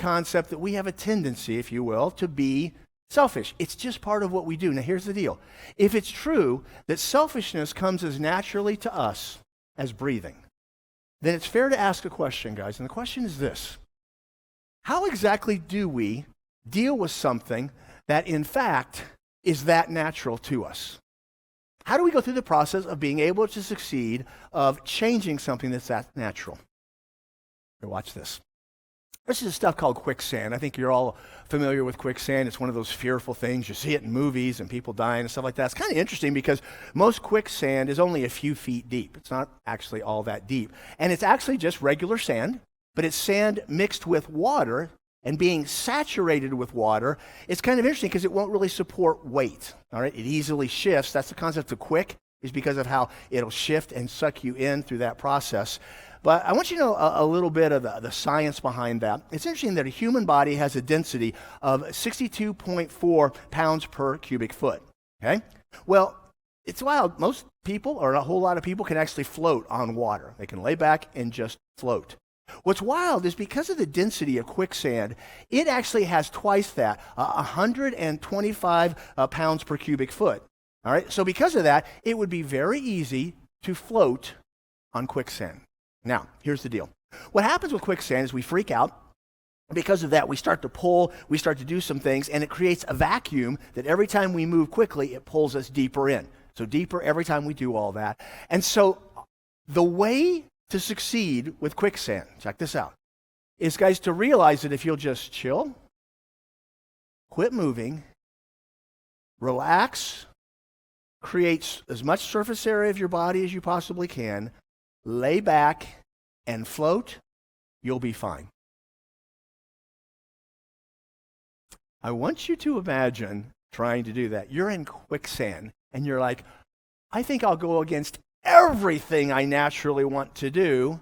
concept that we have a tendency, if you will, to be selfish. It's just part of what we do. Now, here's the deal. If it's true that selfishness comes as naturally to us as breathing, then it's fair to ask a question, guys. And the question is this: how exactly do we deal with something that, in fact, is that natural to us? How do we go through the process of being able to succeed, of changing something that's that natural? Here, watch this. This is stuff called quicksand. I think you're all familiar with quicksand. It's one of those fearful things. You see it in movies and people dying and stuff like that. It's kind of interesting because most quicksand is only a few feet deep. It's not actually all that deep. And it's actually just regular sand, but it's sand mixed with water, and being saturated with water. It's kind of interesting because it won't really support weight. All right, it easily shifts. That's the concept of quick, is because of how it'll shift and suck you in through that process. But I want you to know a little bit of the science behind that. It's interesting that a human body has a density of 62.4 pounds per cubic foot. Okay? Well, it's wild. Most people, or a whole lot of people, can actually float on water. They can lay back and just float. What's wild is because of the density of quicksand, it actually has twice that, 125 pounds per cubic foot. All right? So because of that, it would be very easy to float on quicksand. Now, here's the deal. What happens with quicksand is we freak out. Because of that, we start to pull, we start to do some things, and it creates a vacuum that every time we move quickly, it pulls us deeper in. So deeper every time we do all that. And so the way to succeed with quicksand, check this out, is, guys, to realize that if you'll just chill, quit moving, relax, create as much surface area of your body as you possibly can, lay back and float, you'll be fine. I want you to imagine trying to do that. You're in quicksand and you're like, I think I'll go against everything I naturally want to do.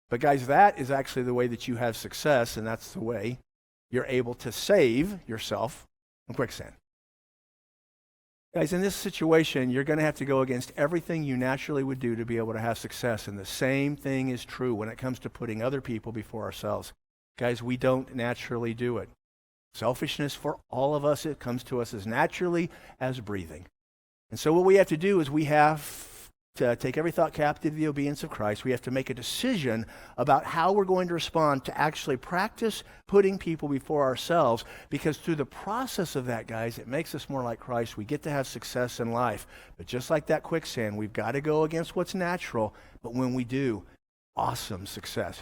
But guys, that is actually the way that you have success, and that's the way you're able to save yourself from quicksand. Guys, in this situation, you're going to have to go against everything you naturally would do to be able to have success. And the same thing is true when it comes to putting other people before ourselves. Guys, we don't naturally do it. Selfishness for all of us, it comes to us as naturally as breathing. And so what we have to do is we have to take every thought captive to the obedience of Christ. We have to make a decision about how we're going to respond to actually practice putting people before ourselves, because through the process of that, guys, it makes us more like Christ. We get to have success in life. But just like that quicksand, we've got to go against what's natural. But when we do, awesome success.